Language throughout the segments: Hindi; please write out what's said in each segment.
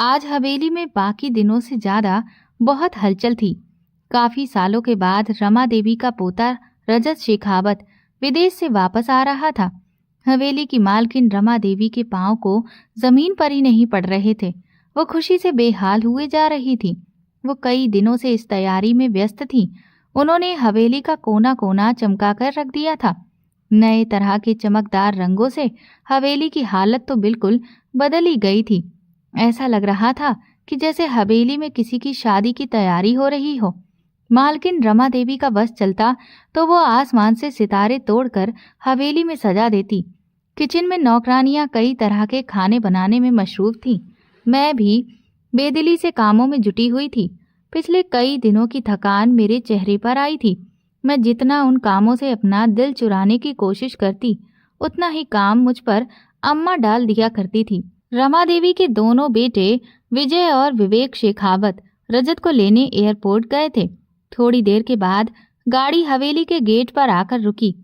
आज हवेली में बाकी दिनों से ज्यादा बहुत हलचल थी। काफी सालों के बाद रमा देवी का पोता रजत शेखावत विदेश से वापस आ रहा था। हवेली की मालकिन रमा देवी के पांव को जमीन पर ही नहीं पड़ रहे थे। वो खुशी से बेहाल हुए जा रही थी। वो कई दिनों से इस तैयारी में व्यस्त थी। उन्होंने हवेली का कोना कोना चमकाकर रख दिया था। नए तरह के चमकदार रंगों से हवेली की हालत तो बिल्कुल बदल ही गई थी। ऐसा लग रहा था कि जैसे हवेली में किसी की शादी की तैयारी हो रही हो। मालकिन रमा देवी का बस चलता तो वो आसमान से सितारे तोड़कर हवेली में सजा देती। किचन में नौकरानियां कई तरह के खाने बनाने में मशरूफ थीं। मैं भी बेदिली से कामों में जुटी हुई थी। पिछले कई दिनों की थकान मेरे चेहरे पर आई थी। मैं जितना उन कामों से अपना दिल चुराने की कोशिश करती, उतना ही काम मुझ पर अम्मा डाल दिया करती थी। रमा देवी के दोनों बेटे विजय और विवेक शेखावत रजत को लेने एयरपोर्ट गए थे। थोड़ी देर के बाद गाड़ी हवेली के गेट पर आकर रुकी।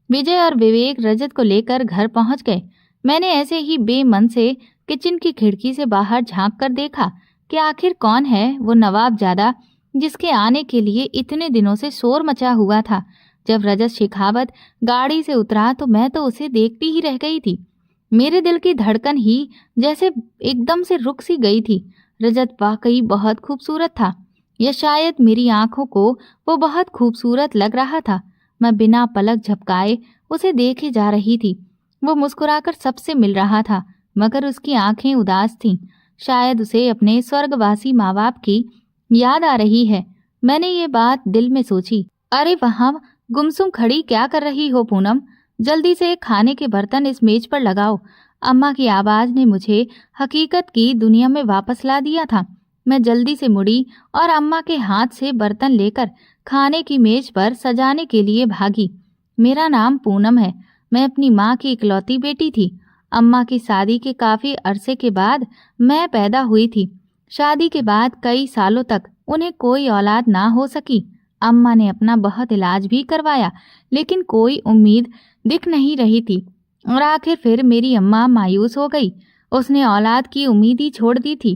विजय और विवेक रजत को लेकर घर पहुंच गए। मैंने ऐसे ही बेमन से किचन की खिड़की से बाहर झांक कर देखा कि आखिर कौन है वो नवाबजादा जिसके आने के लिए इतने दिनों से शोर मचा हुआ था। जब रजत शेखावत गाड़ी से उतरा तो मैं तो उसे देखती ही रह गई थी। मेरे दिल की धड़कन ही जैसे एकदम से रुक सी गई थी। रजत वाकई बहुत खूबसूरत था, या शायद मेरी आंखों को वो बहुत खूबसूरत लग रहा था। मैं बिना पलक झपकाए उसे देखे जा रही थी। वो मुस्कुराकर सबसे मिल रहा था, मगर उसकी आंखें उदास थीं। शायद उसे अपने स्वर्गवासी माँ बाप की याद आ रही है। मैंने ये बात दिल में सोची। अरे वहाँ गुमसुम खड़ी क्या कर रही हो पूनम? जल्दी से खाने के बर्तन इस मेज पर लगाओ। अम्मा की आवाज ने मुझे हकीकत की दुनिया में वापस ला दिया था। मैं जल्दी से मुड़ी और अम्मा के हाथ से बर्तन लेकर खाने की मेज पर सजाने के लिए भागी। मेरा नाम पूनम है। मैं अपनी माँ की इकलौती बेटी थी। अम्मा की शादी के काफी अरसे के बाद मैं पैदा हुई थी। शादी के बाद कई सालों तक उन्हें कोई औलाद ना हो सकी। अम्मा ने अपना बहुत इलाज भी करवाया, लेकिन कोई उम्मीद दिख नहीं रही थी। और आखिर फिर मेरी अम्मा मायूस हो गई। उसने औलाद की उम्मीद ही छोड़ दी थी।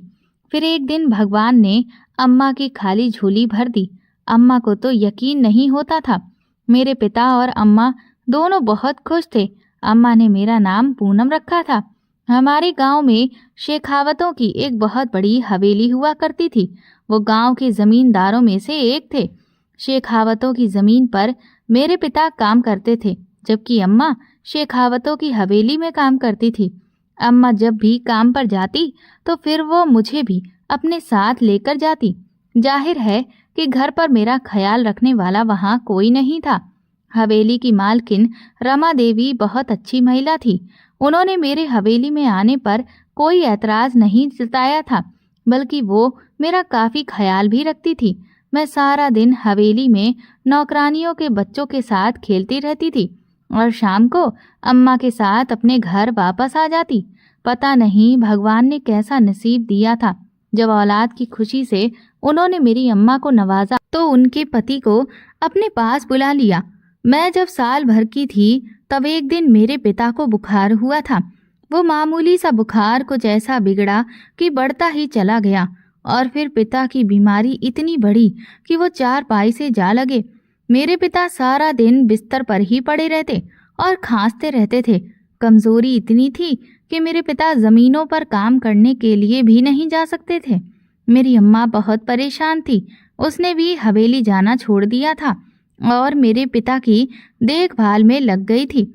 फिर एक दिन भगवान ने अम्मा की खाली झोली भर दी। अम्मा को तो यकीन नहीं होता था। मेरे पिता और अम्मा दोनों बहुत खुश थे। अम्मा ने मेरा नाम पूनम रखा था। हमारे गांव में शेखावतों की एक बहुत बड़ी हवेली हुआ करती थी। वो गांव के जमींदारों में से एक थे। शेखावतों की जमीन पर मेरे पिता काम करते थे, जबकि अम्मा शेखावतों की हवेली में काम करती थी। अम्मा जब भी काम पर जाती तो फिर वो मुझे भी अपने साथ लेकर जाती। जाहिर है कि घर पर मेरा ख्याल रखने वाला वहाँ कोई नहीं था। हवेली की मालकिन रमा देवी बहुत अच्छी महिला थी। उन्होंने मेरे हवेली में आने पर कोई ऐतराज नहीं जताया था, बल्कि वो मेरा काफी ख्याल भी रखती थी। मैं सारा दिन हवेली में नौकरानियों के बच्चों के साथ खेलती रहती थी और शाम को अम्मा के साथ अपने घर वापस आ जाती। पता नहीं भगवान ने कैसा नसीब दिया था। जब औलाद की खुशी से उन्होंने मेरी अम्मा को नवाजा तो उनके पति को अपने पास बुला लिया। मैं जब साल भर की थी तब एक दिन मेरे पिता को बुखार हुआ था। वो मामूली सा बुखार कुछ ऐसा बिगड़ा कि बढ़ता ही चला गया, और फिर पिता की बीमारी इतनी बढ़ी कि वो चारपाई से जा लगे। मेरे पिता सारा दिन बिस्तर पर ही पड़े रहते और खांसते रहते थे। कमजोरी इतनी थी कि मेरे पिता जमीनों पर काम करने के लिए भी नहीं जा सकते थे। मेरी अम्मा बहुत परेशान थी। उसने भी हवेली जाना छोड़ दिया था और मेरे पिता की देखभाल में लग गई थी।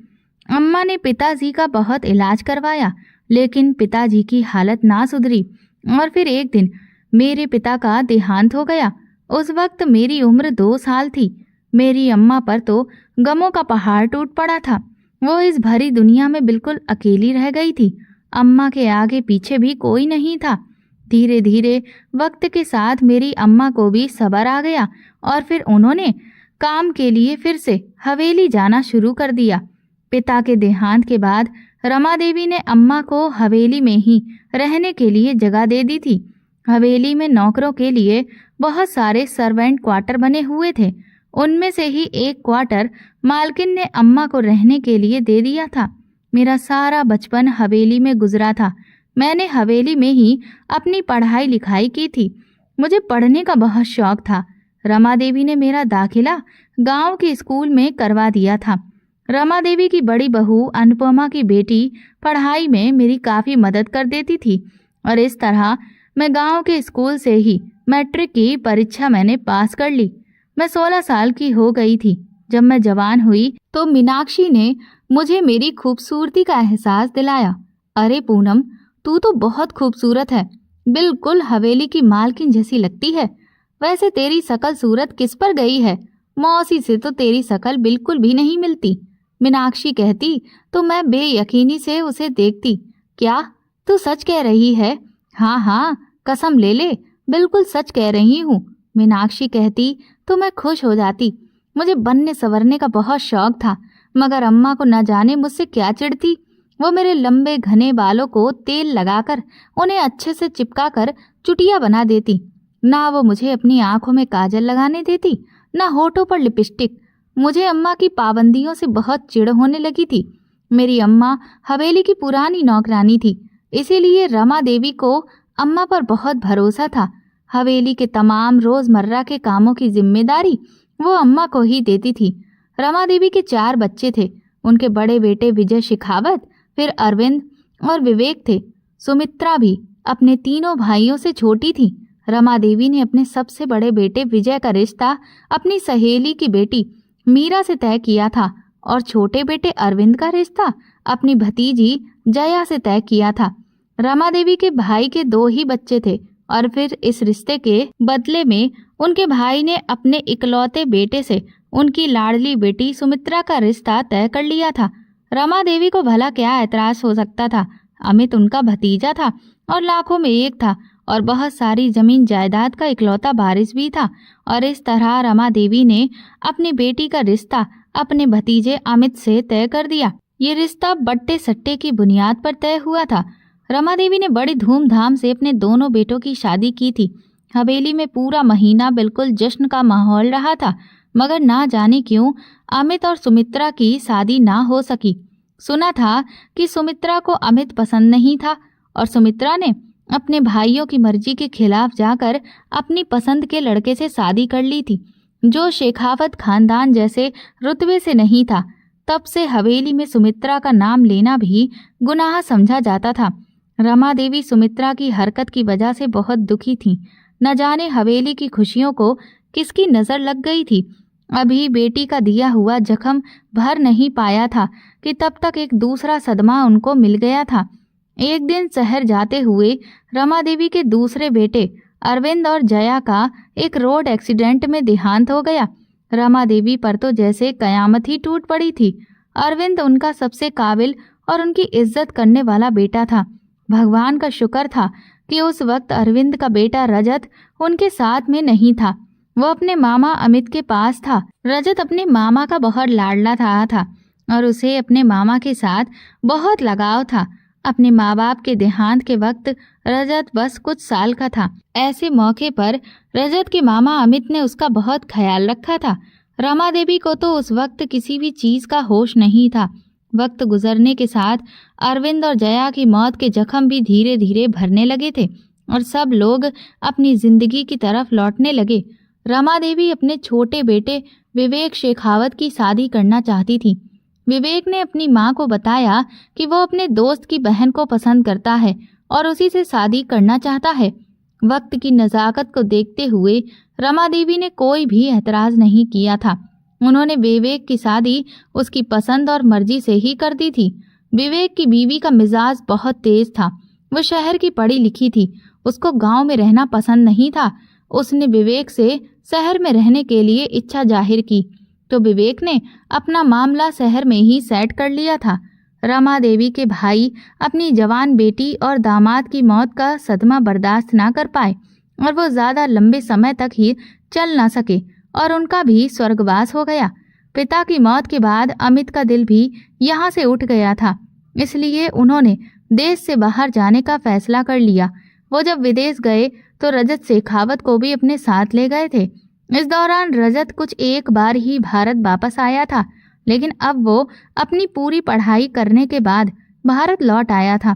अम्मा ने पिताजी का बहुत इलाज करवाया, लेकिन पिताजी की हालत ना सुधरी और फिर एक दिन मेरे पिता का देहांत हो गया। उस वक्त मेरी उम्र 2 साल थी। मेरी अम्मा पर तो गमों का पहाड़ टूट पड़ा था। वो इस भरी दुनिया में बिल्कुल अकेली रह गई थी। अम्मा के आगे पीछे भी कोई नहीं था। धीरे धीरे वक्त के साथ मेरी अम्मा को भी सब्र आ गया और फिर उन्होंने काम के लिए फिर से हवेली जाना शुरू कर दिया। पिता के देहांत के बाद रमा देवी ने अम्मा को हवेली में ही रहने के लिए जगह दे दी थी। हवेली में नौकरों के लिए बहुत सारे सर्वेंट क्वार्टर बने हुए थे। उनमें से ही एक क्वार्टर मालकिन ने अम्मा को रहने के लिए दे दिया था। मेरा सारा बचपन हवेली में गुजरा था। मैंने हवेली में ही अपनी पढ़ाई लिखाई की थी। मुझे पढ़ने का बहुत शौक था। रमा देवी ने मेरा दाखिला गांव के स्कूल में करवा दिया था। रमा देवी की बड़ी बहू अनुपमा की बेटी पढ़ाई में मेरी काफ़ी मदद कर देती थी और इस तरह मैं गांव के स्कूल से ही मैट्रिक की परीक्षा मैंने पास कर ली। मैं 16 साल की हो गई थी। जब मैं जवान हुई तो मीनाक्षी ने मुझे मेरी खूबसूरती का एहसास दिलाया। अरे पूनम, तू तो बहुत खूबसूरत है, बिल्कुल हवेली की मालकिन जैसी लगती है। वैसे तेरी शकल सूरत किस पर गई है? मौसी से तो तेरी शकल बिल्कुल भी नहीं मिलती। मीनाक्षी कहती तो मैं बेयकीनी से उसे देखती। क्या तू सच कह रही है? हाँ हाँ, कसम ले ले, बिल्कुल सच कह रही हूँ। मीनाक्षी कहती तो मैं खुश हो जाती। मुझे बनने संवरने का बहुत शौक था, मगर अम्मा को न जाने मुझसे क्या चिढ़ती। वो मेरे लंबे घने बालों को तेल लगाकर उन्हें अच्छे से चिपका कर चुटिया बना देती। ना वो मुझे अपनी आंखों में काजल लगाने देती, ना होठों पर लिपस्टिक। मुझे अम्मा की पाबंदियों से बहुत चिढ़ होने लगी थी। मेरी अम्मा हवेली की पुरानी नौकरानी थी, इसीलिए रमा देवी को अम्मा पर बहुत भरोसा था। हवेली के तमाम रोजमर्रा के कामों की जिम्मेदारी वो अम्मा को ही देती थी। रमा देवी के 4 बच्चे थे। उनके बड़े बेटे विजय शेखावत, फिर अरविंद और विवेक थे। सुमित्रा भी अपने तीनों भाइयों से छोटी थी। रमा देवी ने अपने सबसे बड़े बेटे विजय का रिश्ता अपनी सहेली की बेटी मीरा से तय किया था और छोटे बेटे अरविंद का रिश्ता अपनी भतीजी जया से तय किया था। रमा देवी के भाई के 2 ही बच्चे थे और फिर इस रिश्ते के बदले में उनके भाई ने अपने इकलौते बेटे से उनकी लाडली बेटी सुमित्रा का रिश्ता तय कर लिया था। रमा देवी को भला क्या ऐतराज हो सकता था? अमित उनका भतीजा था और लाखों में एक था और बहुत सारी जमीन जायदाद का इकलौता वारिस भी था। और इस तरह रमा देवी ने अपनी बेटी का रिश्ता अपने भतीजे अमित से तय कर दिया। ये रिश्ता बट्टे सट्टे की बुनियाद पर तय हुआ था। रमा देवी ने बड़ी धूमधाम से अपने दोनों बेटों की शादी की थी। हवेली में पूरा महीना बिल्कुल जश्न का माहौल रहा था, मगर ना जाने क्यों अमित और सुमित्रा की शादी ना हो सकी। सुना था कि सुमित्रा को अमित पसंद नहीं था और सुमित्रा ने अपने भाइयों की मर्जी के खिलाफ जाकर अपनी पसंद के लड़के से शादी कर ली थी, जो शेखावत खानदान जैसे रुतबे से नहीं था। तब से हवेली में सुमित्रा का नाम लेना भी गुनाह समझा जाता था। रमा देवी सुमित्रा की हरकत की वजह से बहुत दुखी थीं। न जाने हवेली की खुशियों को किसकी नज़र लग गई थी। अभी बेटी का दिया हुआ जख्म भर नहीं पाया था कि तब तक एक दूसरा सदमा उनको मिल गया था। एक दिन शहर जाते हुए रमा देवी के दूसरे बेटे अरविंद और जया का एक रोड एक्सीडेंट में देहांत हो गया। रमा देवी पर तो जैसे कयामत ही टूट पड़ी थी। अरविंद उनका सबसे काबिल और उनकी इज्जत करने वाला बेटा था। भगवान का शुक्र था कि उस वक्त अरविंद का बेटा रजत उनके साथ में नहीं था, वो अपने मामा अमित के पास था। रजत अपने मामा का बहुत लाडला था और उसे अपने मामा के साथ बहुत लगाव था। अपने माँ बाप के देहांत के वक्त रजत बस कुछ साल का था। ऐसे मौके पर रजत के मामा अमित ने उसका बहुत ख्याल रखा था। रमा देवी को तो उस वक्त किसी भी चीज़ का होश नहीं था। वक्त गुजरने के साथ अरविंद और जया की मौत के जख्म भी धीरे धीरे भरने लगे थे और सब लोग अपनी जिंदगी की तरफ लौटने लगे। रमा देवी अपने छोटे बेटे विवेक शेखावत की शादी करना चाहती थी। विवेक ने अपनी माँ को बताया कि वो अपने दोस्त की बहन को पसंद करता है और उसी से शादी करना चाहता है। वक्त की नज़ाकत को देखते हुए रमा देवी ने कोई भी एतराज़ नहीं किया था। उन्होंने विवेक की शादी उसकी पसंद और मर्जी से ही कर दी थी। विवेक की बीवी का मिजाज बहुत तेज था। वो शहर की पढ़ी लिखी थी, उसको गांव में रहना पसंद नहीं था। उसने विवेक से शहर में रहने के लिए इच्छा जाहिर की तो विवेक ने अपना मामला शहर में ही सेट कर लिया था। रमा देवी के भाई अपनी जवान बेटी और दामाद की मौत का सदमा बर्दाश्त ना कर पाए और वो ज़्यादा लंबे समय तक ही चल ना सके और उनका भी स्वर्गवास हो गया। पिता की मौत के बाद अमित का दिल भी यहाँ से उठ गया था, इसलिए उन्होंने देश से बाहर जाने का फैसला कर लिया। वो जब विदेश गए तो रजत शेखावत को भी अपने साथ ले गए थे। इस दौरान रजत कुछ एक बार ही भारत वापस आया था, लेकिन अब वो अपनी पूरी पढ़ाई करने के बाद भारत लौट आया था।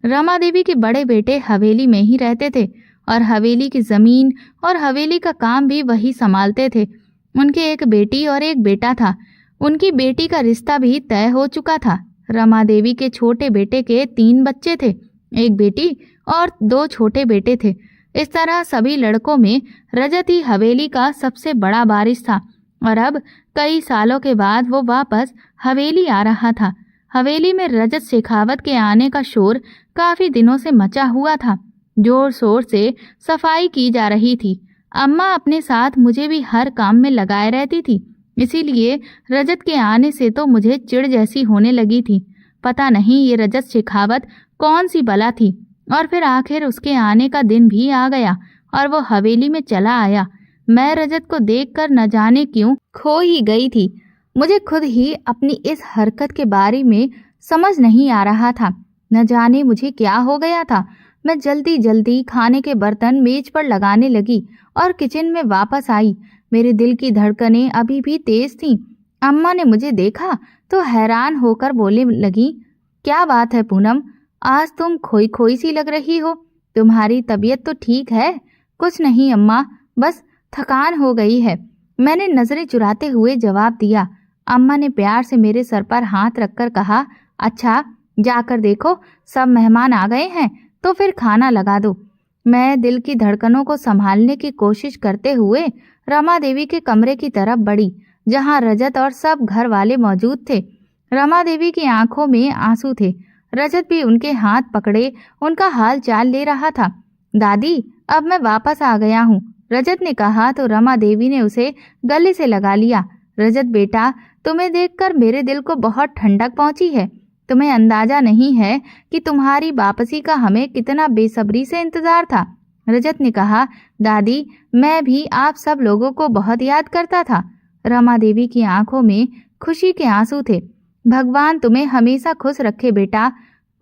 रमा देवी के बड़े बेटे हवेली में ही रहते थे और हवेली की जमीन और हवेली का काम भी वही संभालते थे। उनके एक बेटी और एक बेटा था। उनकी बेटी का रिश्ता भी तय हो चुका था। रमा देवी के छोटे बेटे के 3 बच्चे थे, एक बेटी और 2 छोटे बेटे थे। इस तरह सभी लड़कों में रजत ही हवेली का सबसे बड़ा वारिस था और अब कई सालों के बाद वो वापस हवेली आ रहा था। हवेली में रजत शेखावत के आने का शोर काफी दिनों से मचा हुआ था। जोर शोर से सफाई की जा रही थी। अम्मा अपने साथ मुझे भी हर काम में लगाए रहती थी, इसीलिए रजत के आने से तो मुझे चिढ़ जैसी होने लगी थी। पता नहीं ये रजत शेखावत कौन सी बला थी। और फिर आखिर उसके आने का दिन भी आ गया और वो हवेली में चला आया। मैं रजत को देखकर न जाने क्यों खो ही गई थी। मुझे खुद ही अपनी इस हरकत के बारे में समझ नहीं आ रहा था। न जाने मुझे क्या हो गया था। मैं जल्दी जल्दी खाने के बर्तन मेज पर लगाने लगी और किचन में वापस आई। मेरे दिल की धड़कनें अभी भी तेज थीं। अम्मा ने मुझे देखा तो हैरान होकर बोलने लगी, क्या बात है पूनम, आज तुम खोई खोई सी लग रही हो। तुम्हारी तबीयत तो ठीक है? कुछ नहीं अम्मा, बस थकान हो गई है, मैंने नजरें चुराते हुए जवाब दिया। अम्मा ने प्यार से मेरे सर पर हाथ रखकर कहा, अच्छा जाकर देखो सब मेहमान आ गए हैं तो फिर खाना लगा दो। मैं दिल की धड़कनों को संभालने की कोशिश करते हुए रमा देवी के कमरे की तरफ बढ़ी, जहां रजत और सब घर वाले मौजूद थे। रमा देवी की आंखों में आंसू थे। रजत भी उनके हाथ पकड़े उनका हाल चाल ले रहा था। दादी, अब मैं वापस आ गया हूँ, रजत ने कहा तो रमा देवी ने उसे गले से लगा लिया। रजत बेटा, तुम्हें देखकर मेरे दिल को बहुत ठंडक पहुंची है। तुम्हें अंदाजा नहीं है कि तुम्हारी वापसी का हमें कितना बेसब्री से इंतजार था। रजत ने कहा, दादी मैं भी आप सब लोगों को बहुत याद करता था। रमा देवी की आंखों में खुशी के आंसू थे। भगवान तुम्हें हमेशा खुश रखे बेटा।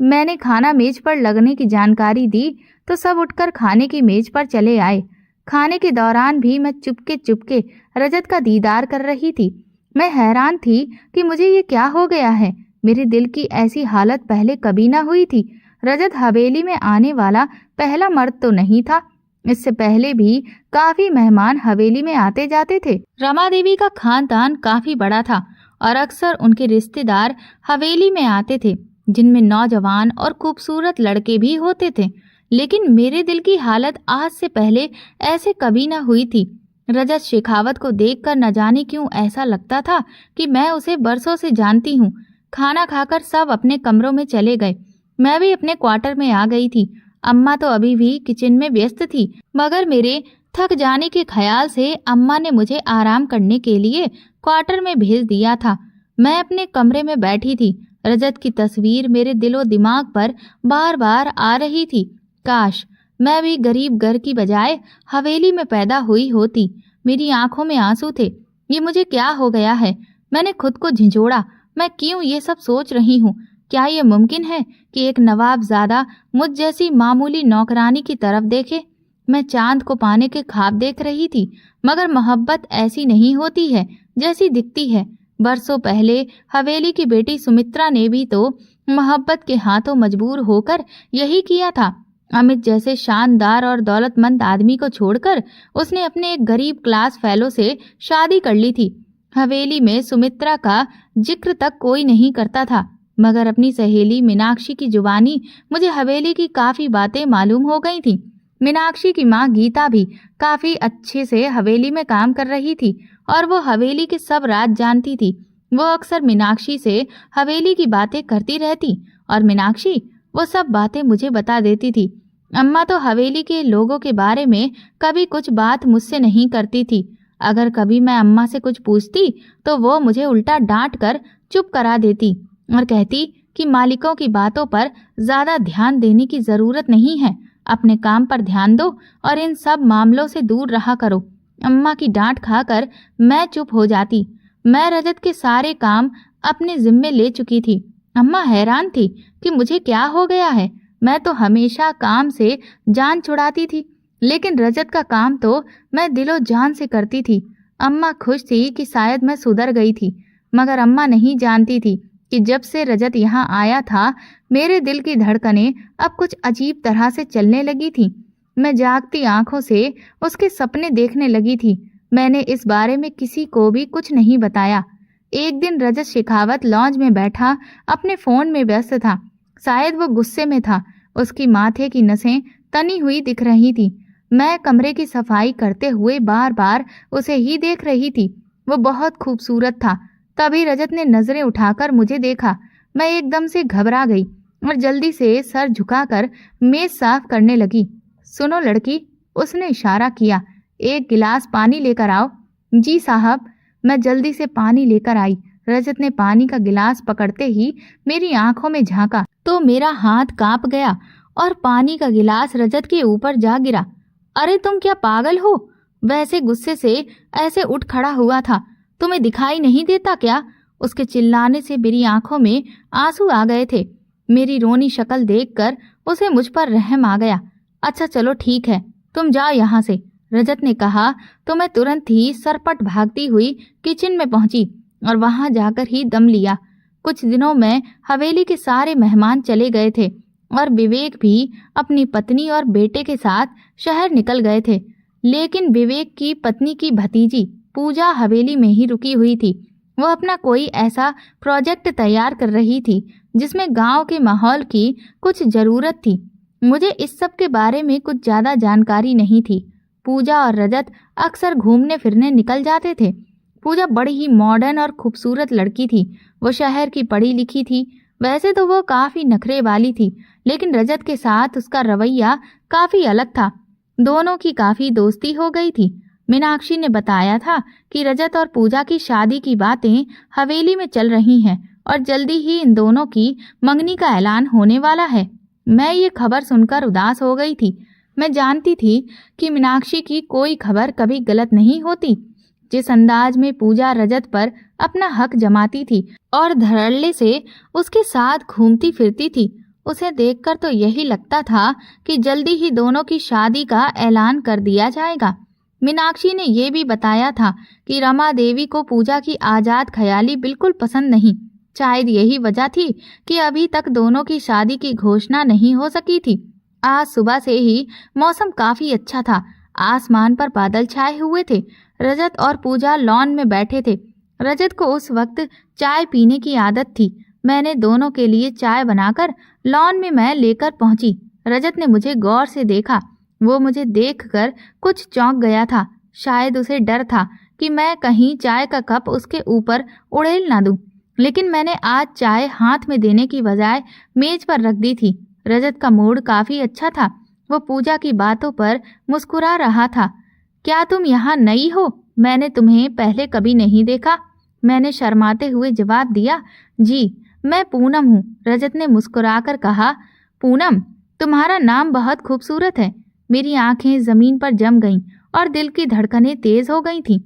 मैंने खाना मेज पर लगने की जानकारी दी तो सब उठकर खाने की मेज पर चले आए। खाने के दौरान भी मैं चुपके चुपके रजत का दीदार कर रही थी। मैं हैरान थी कि मुझे ये क्या हो गया है। मेरे दिल की ऐसी हालत पहले कभी ना हुई थी। रजत हवेली में आने वाला पहला मर्द तो नहीं था। इससे पहले भी काफी मेहमान हवेली में आते जाते थे। रमा देवी का खानदान काफी बड़ा था और अक्सर उनके रिश्तेदार हवेली में आते थे, जिनमें नौजवान और खूबसूरत लड़के भी होते थे। लेकिन मेरे दिल की हालत आज से पहले ऐसे कभी न हुई थी। रजत शेखावत को देखकर न जाने क्यों ऐसा लगता था कि मैं उसे बरसों से जानती हूँ। खाना खाकर सब अपने कमरों में चले गए। मैं भी अपने क्वार्टर में आ गई थी। अम्मा तो अभी भी किचन में व्यस्त थी, मगर मेरे थक जाने के ख्याल से अम्मा ने मुझे आराम करने के लिए क्वार्टर में भेज दिया था। मैं अपने कमरे में बैठी थी। रजत की तस्वीर मेरे दिलो दिमाग पर बार बार आ रही थी। काश मैं भी गरीब घर की बजाय हवेली में पैदा हुई होती। मेरी आंखों में आंसू थे। ये मुझे क्या हो गया है? मैंने खुद को झिझोड़ा। मैं क्यों ये सब सोच रही हूँ? क्या ये मुमकिन है कि एक नवाबजादा मुझ जैसी मामूली नौकरानी की तरफ देखे? मैं चांद को पाने के ख्वाब देख रही थी, मगर मोहब्बत ऐसी नहीं होती है जैसी दिखती है। बरसों पहले हवेली की बेटी सुमित्रा ने भी तो मोहब्बत के हाथों मजबूर होकर यही किया था। अमित जैसे शानदार और दौलतमंद आदमी को छोड़कर उसने अपने एक गरीब क्लास फेलो से शादी कर ली थी। हवेली में सुमित्रा का जिक्र तक कोई नहीं करता था, मगर अपनी सहेली मीनाक्षी की जुबानी मुझे हवेली की काफी बातें मालूम हो गई थी। मीनाक्षी की माँ गीता भी काफी अच्छे से हवेली में काम कर रही थी और वो हवेली के सब राज जानती थी। वो अक्सर मीनाक्षी से हवेली की बातें करती रहती और मीनाक्षी वो सब बातें मुझे बता देती थी। अम्मा तो हवेली के लोगों के बारे में कभी कुछ बात मुझसे नहीं करती थी। अगर कभी मैं अम्मा से कुछ पूछती तो वो मुझे उल्टा डांट कर चुप करा देती और कहती कि मालिकों की बातों पर ज्यादा ध्यान देने की जरूरत नहीं है, अपने काम पर ध्यान दो और इन सब मामलों से दूर रहा करो। अम्मा की डांट खाकर मैं चुप हो जाती। मैं रजत के सारे काम अपने जिम्मे ले चुकी थी। अम्मा हैरान थी कि मुझे क्या हो गया है। मैं तो हमेशा काम से जान छुड़ाती थी, लेकिन रजत का काम तो मैं दिलो जान से करती थी। अम्मा खुश थी कि शायद मैं सुधर गई थी, मगर अम्मा नहीं जानती थी कि जब से रजत यहाँ आया था, मेरे दिल की धड़कनें अब कुछ अजीब तरह से चलने लगी थी। मैं जागती आंखों से उसके सपने देखने लगी थी। मैंने इस बारे में किसी को भी कुछ नहीं बताया। एक दिन रजत शेखावत लॉन्ज में बैठा अपने फोन में व्यस्त था। शायद वो गुस्से में था। उसकी माथे की नसें तनी हुई दिख रही थी। मैं कमरे की सफाई करते हुए बार बार उसे ही देख रही थी। वो बहुत खूबसूरत था। तभी रजत ने नजरें उठाकर मुझे देखा। मैं एकदम से घबरा गई और जल्दी से सर झुकाकर मेज साफ करने लगी। सुनो लड़की, उसने इशारा किया, एक गिलास पानी लेकर आओ। जी साहब। मैं जल्दी से पानी लेकर आई। रजत ने पानी का गिलास पकड़ते ही मेरी आंखों में झांका तो मेरा हाथ कांप गया और पानी का गिलास रजत के ऊपर जा गिरा। अरे तुम क्या पागल हो? वैसे गुस्से से ऐसे उठ खड़ा हुआ था। तुम्हें दिखाई नहीं देता क्या? उसके चिल्लाने से मेरी आंखों में आंसू आ गए थे। मेरी रोनी शक्ल देखकर उसे मुझ पर रहम आ गया। अच्छा चलो ठीक है, तुम जाओ यहाँ से, रजत ने कहा तो मैं तुरंत ही सरपट भागती हुई किचन में पहुंची और वहां जाकर ही दम लिया। कुछ दिनों में हवेली के सारे मेहमान चले गए थे और विवेक भी अपनी पत्नी और बेटे के साथ शहर निकल गए थे। लेकिन विवेक की पत्नी की भतीजी पूजा हवेली में ही रुकी हुई थी। वो अपना कोई ऐसा प्रोजेक्ट तैयार कर रही थी जिसमें गांव के माहौल की कुछ जरूरत थी। मुझे इस सब के बारे में कुछ ज्यादा जानकारी नहीं थी। पूजा और रजत अक्सर घूमने फिरने निकल जाते थे। पूजा बड़ी ही मॉडर्न और खूबसूरत लड़की थी। वो शहर की पढ़ी लिखी थी। वैसे तो वो काफी नखरे वाली थी, लेकिन रजत के साथ उसका रवैया काफी अलग था। दोनों की काफी दोस्ती हो गई थी। मीनाक्षी ने बताया था कि रजत और पूजा की शादी की बातें हवेली में चल रही हैं और जल्दी ही इन दोनों की मंगनी का ऐलान होने वाला है। मैं ये खबर सुनकर उदास हो गई थी। मैं जानती थी कि मीनाक्षी की कोई खबर कभी गलत नहीं होती। जिस अंदाज में पूजा रजत पर अपना हक जमाती थी और धड़ल्ले से उसके साथ घूमती फिरती थी, उसे देखकर तो यही लगता था कि जल्दी ही दोनों की शादी का ऐलान कर दिया जाएगा। मीनाक्षी ने यह भी बताया था कि रमा देवी को पूजा की आजाद ख्याली बिल्कुल पसंद नहीं। शायद यही वजह थी कि अभी तक दोनों की शादी की घोषणा नहीं हो सकी थी। आज सुबह से ही मौसम काफी अच्छा था। आसमान पर बादल छाए हुए थे। रजत और पूजा लॉन में बैठे थे। रजत को उस वक्त चाय पीने की आदत थी। मैंने दोनों के लिए चाय बनाकर लॉन में मैं लेकर पहुंची। रजत ने मुझे गौर से देखा। वो मुझे देखकर कुछ चौंक गया था। शायद उसे डर था कि मैं कहीं चाय का कप उसके ऊपर उड़ेल ना दूं। लेकिन मैंने आज चाय हाथ में देने की बजाय मेज पर रख दी थी। रजत का मूड काफी अच्छा था। वो पूजा की बातों पर मुस्कुरा रहा था। क्या तुम यहाँ नई हो? मैंने तुम्हें पहले कभी नहीं देखा। मैंने शर्माते हुए जवाब दिया। जी, मैं पूनम हूँ, रजत ने मुस्कुराकर कहा। पूनम, तुम्हारा नाम बहुत खूबसूरत है। मेरी आंखें जमीन पर जम गईं और दिल की धड़कनें तेज हो गई थीं।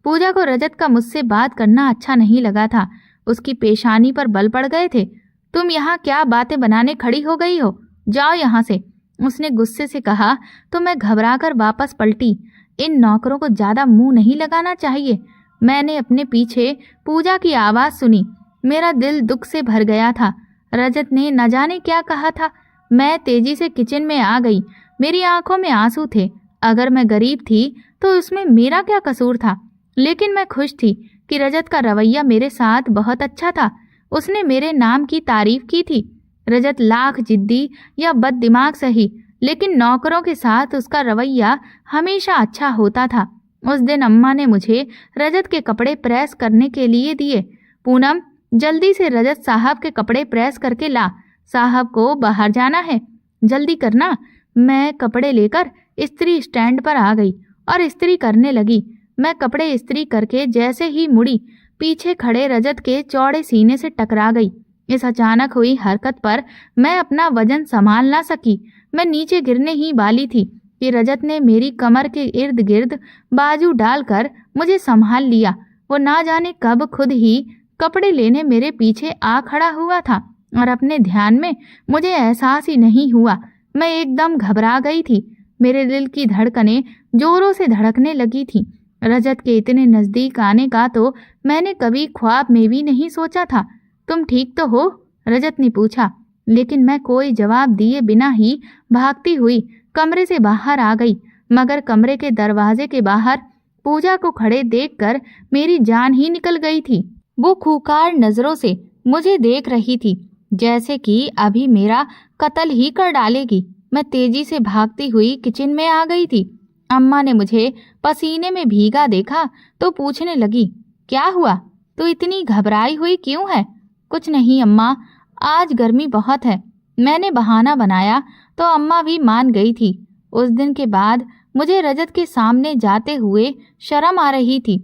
पूजा को रजत का मुझसे बात करना अच्छा नहीं लगा था। उसकी पेशानी पर बल पड़ गए थे। तुम यहाँ क्या बातें बनाने खड़ी हो गई हो? जाओ यहाँ से, उसने गुस्से से कहा तो मैं घबराकर वापस पलटी। इन नौकरों को ज्यादा मुंह नहीं लगाना चाहिए। मैंने अपने पीछे पूजा की आवाज सुनी। मेरा दिल दुख से भर गया था। रजत ने न जाने क्या कहा था। मैं तेजी से किचन में आ गई। मेरी आंखों में आंसू थे। अगर मैं गरीब थी तो उसमें मेरा क्या कसूर था? लेकिन मैं खुश थी कि रजत का रवैया मेरे साथ बहुत अच्छा था। उसने मेरे नाम की तारीफ की थी। रजत लाख जिद्दी या बददिमाग सही, लेकिन नौकरों के साथ उसका रवैया हमेशा अच्छा होता था। उस दिन अम्मा ने मुझे रजत के कपड़े प्रेस करने के लिए दिए। पूनम, जल्दी से रजत साहब के कपड़े प्रेस करके ला। साहब को बाहर जाना है, जल्दी करना। मैं कपड़े लेकर इस्त्री स्टैंड पर आ गई और इस्त्री करने लगी। मैं कपड़े इस्त्री करके जैसे ही मुड़ी, पीछे खड़े रजत के चौड़े सीने से टकरा गई। इस अचानक हुई हरकत पर मैं अपना वजन संभाल ना सकी। मैं नीचे गिरने ही वाली थी कि रजत ने मेरी कमर के इर्द गिर्द बाजू डालकर मुझे संभाल लिया। वो ना जाने कब खुद ही कपड़े लेने मेरे पीछे आ खड़ा हुआ था और अपने ध्यान में मुझे एहसास ही नहीं हुआ। मैं एकदम घबरा गई थी। मेरे दिल की धड़कनें जोरों से धड़कने लगी थी। रजत के इतने नजदीक आने का तो मैंने कभी ख्वाब में भी नहीं सोचा था। तुम ठीक तो हो? रजत ने पूछा। लेकिन मैं कोई जवाब दिए बिना ही भागती हुई कमरे से बाहर आ गई, मगर कमरे के दरवाजे के बाहर पूजा को खड़े देखकर मेरी जान ही निकल गई थी। वो खूंखार नजरों से मुझे देख रही थी, जैसे कि अभी मेरा कत्ल ही कर डालेगी। मैं तेजी से भागती हुई किचन में आ गई थी। अम्मा ने मुझे पसीने में भीगा देखा तो पूछने लगी, क्या हुआ? तू इतनी घबराई हुई क्यों है? कुछ नहीं अम्मा, आज गर्मी बहुत है। मैंने बहाना बनाया तो अम्मा भी मान गई थी। उस दिन के बाद मुझे रजत के सामने जाते हुए शर्म आ रही थी।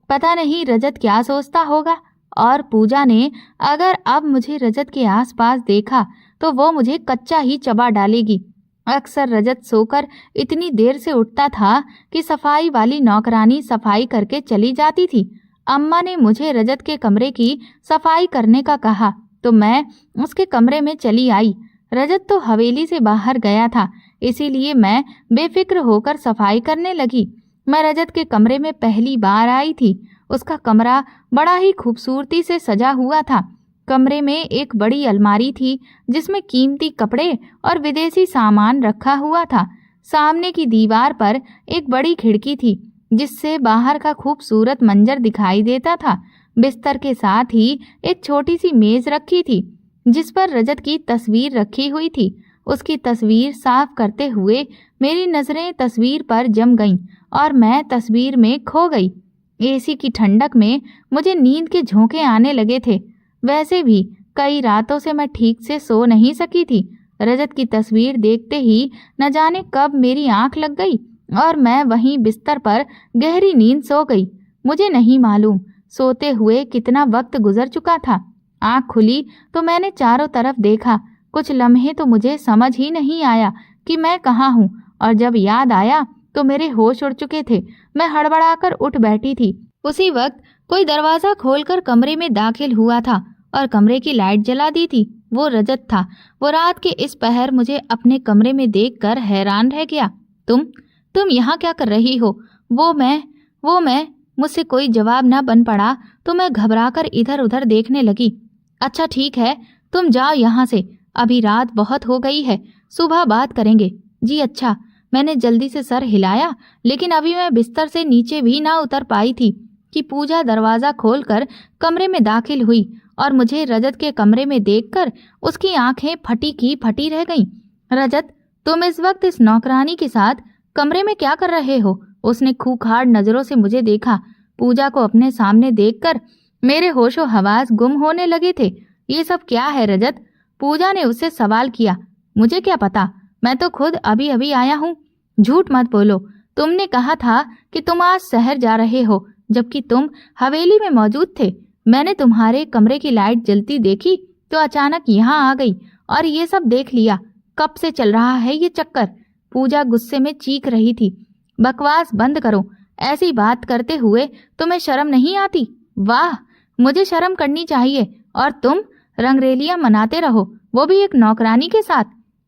पता नहीं रजत क्या सोचता होगा, और पूजा ने अगर अब मुझे रजत के आसपास देखा तो वो मुझे कच्चा ही चबा डालेगी। अक्सर रजत सोकर इतनी देर से उठता था कि सफाई वाली नौकरानी सफाई करके चली जाती थी। अम्मा ने मुझे रजत के कमरे की सफाई करने का कहा तो मैं उसके कमरे में चली आई। रजत तो हवेली से बाहर गया था, इसीलिए मैं बेफिक्र होकर सफाई करने लगी। मैं रजत के कमरे में पहली बार आई थी। उसका कमरा बड़ा ही खूबसूरती से सजा हुआ था। कमरे में एक बड़ी अलमारी थी जिसमें कीमती कपड़े और विदेशी सामान रखा हुआ था। सामने की दीवार पर एक बड़ी खिड़की थी जिससे बाहर का खूबसूरत मंजर दिखाई देता था। बिस्तर के साथ ही एक छोटी सी मेज रखी थी जिस पर रजत की तस्वीर रखी हुई थी। उसकी तस्वीर साफ करते हुए मेरी नजरें तस्वीर पर जम गईं और मैं तस्वीर में खो गई। एसी की ठंडक में मुझे नींद के झोंके आने लगे थे। वैसे भी कई रातों से मैं ठीक से सो नहीं सकी थी। रजत की तस्वीर देखते ही न जाने कब मेरी आंख लग गई और मैं वहीं बिस्तर पर गहरी नींद सो गई। मुझे नहीं मालूम सोते हुए कितना वक्त गुजर चुका था। आंख खुली तो मैंने चारों तरफ देखा। कुछ लम्हे तो मुझे समझ ही नहीं आया कि मैं कहाँ हूँ, और जब याद आया तो मेरे होश उड़ चुके थे। मैं हड़बड़ाकर उठ बैठी थी। उसी वक्त कोई दरवाजा खोलकर कमरे में दाखिल हुआ था और कमरे की लाइट जला दी थी। वो रजत था। वो रात के इस पहर मुझे अपने कमरे में देखकर हैरान रह गया। तुम यहाँ क्या कर रही हो? वो मैं मुझसे कोई जवाब न बन पड़ा तो मैं घबराकर इधर उधर देखने लगी। अच्छा ठीक है, तुम जाओ यहाँ से, अभी रात बहुत हो गई है, सुबह बात करेंगे। जी अच्छा। मैंने जल्दी से सर हिलाया, लेकिन अभी मैं बिस्तर से नीचे भी ना उतर पाई थी कि पूजा दरवाजा खोलकर कमरे में दाखिल हुई और मुझे रजत के कमरे में देखकर उसकी आंखें फटी की फटी रह गईं। रजत, तुम इस वक्त इस नौकरानी के साथ कमरे में क्या कर रहे हो? उसने खूंखार नजरों से मुझे देखा। पूजा को अपने सामने देखकर मेरे होशो हवास गुम होने लगे थे। ये सब क्या है रजत? पूजा ने उससे सवाल किया। मुझे क्या पता, मैं तो खुद अभी अभी आया हूँ। झूठ मत बोलो, तुमने कहा था कि तुम आज शहर जा रहे हो, जबकि तुम हवेली में मौजूद थे। मैंने तुम्हारे कमरे की लाइट जलती देखी तो अचानक यहाँ आ गई और ये सब देख लिया। कब से चल रहा है ये चक्कर? पूजा गुस्से में चीख रही थी। बकवास बंद करो, ऐसी बात करते हुए तुम्हें शर्म नहीं आती? वाह, मुझे शर्म करनी चाहिए और तुम रंगरेलियां मनाते रहो, वो भी एक नौकरानी के साथ।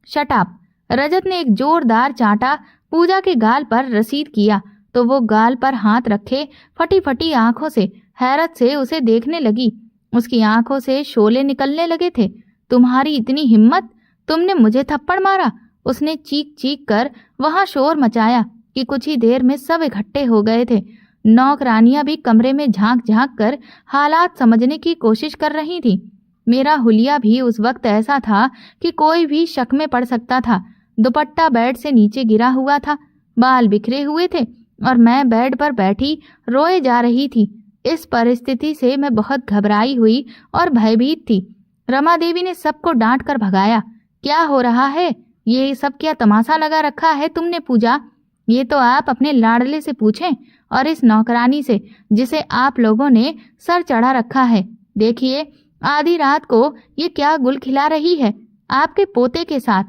Shut up. रजत ने एक जोरदार चांटा पूजा के गाल पर रसीद किया तो वो गाल पर हाथ रखे फटी फटी आंखों से हैरत से उसे देखने लगी। उसकी आंखों से शोले निकलने लगे थे। तुम्हारी इतनी हिम्मत, तुमने मुझे थप्पड़ मारा? उसने चीख चीख कर वहां शोर मचाया कि कुछ ही देर में सब इकट्ठे हो गए थे। नौकरानियां भी कमरे में झांक झांक कर हालात समझने की कोशिश कर रही थी। मेरा हुलिया भी उस वक्त ऐसा था कि कोई भी शक में पड़ सकता था। दुपट्टा बेड से नीचे गिरा हुआ था, बाल बिखरे हुए थे और मैं बेड पर बैठी रोए जा रही थी। इस परिस्थिति से मैं बहुत घबराई हुई और भयभीत थी। रमा देवी ने सबको डांट कर भगाया। क्या हो रहा है? ये सब क्या तमाशा लगा रखा है तुमने पूजा? ये तो आप अपने लाडले से पूछें और इस नौकरानी से जिसे आप लोगों ने सर चढ़ा रखा है। देखिए, आधी रात को ये क्या गुल खिला रही है आपके पोते के साथ।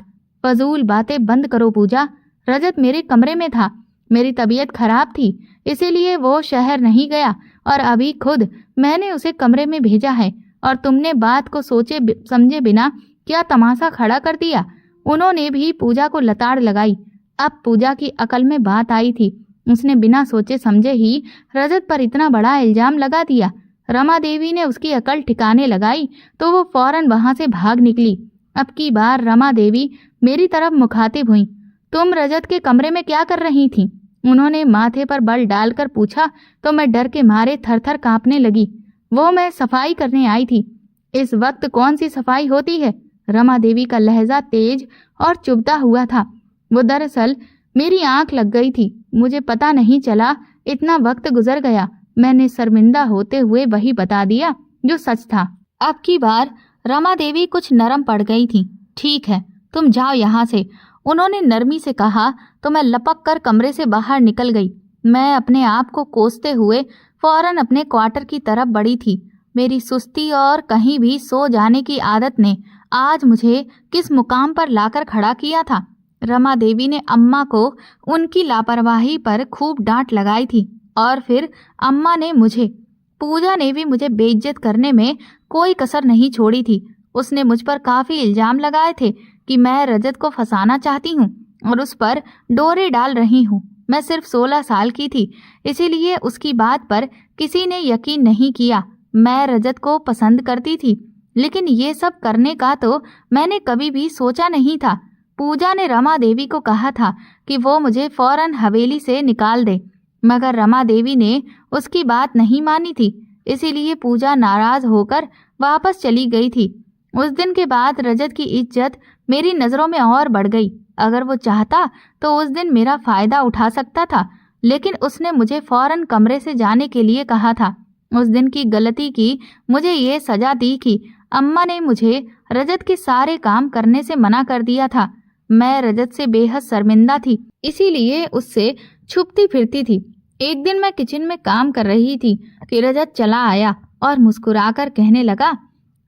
फजूल बातें बंद करो पूजा। रजत मेरे कमरे में था, मेरी तबीयत खराब थी, इसीलिए वो शहर नहीं गया और अभी खुद मैंने उसे कमरे में भेजा है और तुमने बात को सोचे समझे बिना क्या तमाशा खड़ा कर दिया। उन्होंने भी पूजा को लताड़ लगाई। अब पूजा की अकल में बात आई थी। उसने बिना सोचे समझे ही रजत पर इतना बड़ा इल्जाम लगा दिया। रमा देवी ने उसकी अकल ठिकाने लगाई तो वो फौरन वहां से भाग निकली। अब की बार रमा देवी मेरी तरफ मुखातिब हुई। तुम रजत के कमरे में क्या कर रही थी? उन्होंने माथे पर बल डालकर पूछा तो मैं डर के मारे थर-थर कांपने लगी। वो मैं सफाई करने आई थी। इस वक्त कौन सी सफाई होती है? रमा देवी का लहजा तेज और चुभता हुआ था। वो दरअसल मेरी आंख लग गई थी। मुझे पता नहीं चला, इतना वक्त गुजर गया। मैंने शर्मिंदा होते हुए वही बता दिया जो सच था। अब की बार रमा देवी कुछ नरम पड़ गई थी। ठीक है, तुम जाओ यहाँ से, उन्होंने नरमी से कहा तो मैं लपक कर कमरे से बाहर निकल गई। मैं अपने आप को कोसते हुए फौरन अपने क्वार्टर की तरफ बढ़ी थी। मेरी सुस्ती और कहीं भी सो जाने की आदत ने आज मुझे किस मुकाम पर लाकर खड़ा किया था। रमा देवी ने अम्मा को उनकी लापरवाही पर खूब डांट लगाई थी और फिर अम्मा ने मुझे, पूजा ने भी मुझे बेइज्जत करने में कोई कसर नहीं छोड़ी थी। उसने मुझ पर काफी इल्जाम लगाए थे कि मैं रजत को फंसाना चाहती हूँ और उस पर डोरे डाल रही हूँ। मैं सिर्फ 16 साल की थी, इसीलिए उसकी बात पर किसी ने यकीन नहीं किया। मैं रजत को पसंद करती थी, लेकिन ये सब करने का तो मैंने कभी भी सोचा नहीं था। पूजा ने रमा देवी को कहा था कि वो मुझे फौरन हवेली से निकाल दे, मगर रमा देवी ने उसकी बात नहीं मानी थी, इसीलिए पूजा नाराज होकर वापस चली गई थी। उस दिन के बाद रजत की इज्जत मेरी नज़रों में और बढ़ गई। अगर वो चाहता तो उस दिन मेरा फ़ायदा उठा सकता था, लेकिन उसने मुझे फौरन कमरे से जाने के लिए कहा था। उस दिन की गलती की मुझे ये सज़ा दी कि अम्मा ने मुझे रजत के सारे काम करने से मना कर दिया था। मैं रजत से बेहद शर्मिंदा थी, इसीलिए उससे छुपती फिरती थी। एक दिन मैं किचन में काम कर रही थी कि रजत चला आया और मुस्कुराकर कहने लगा,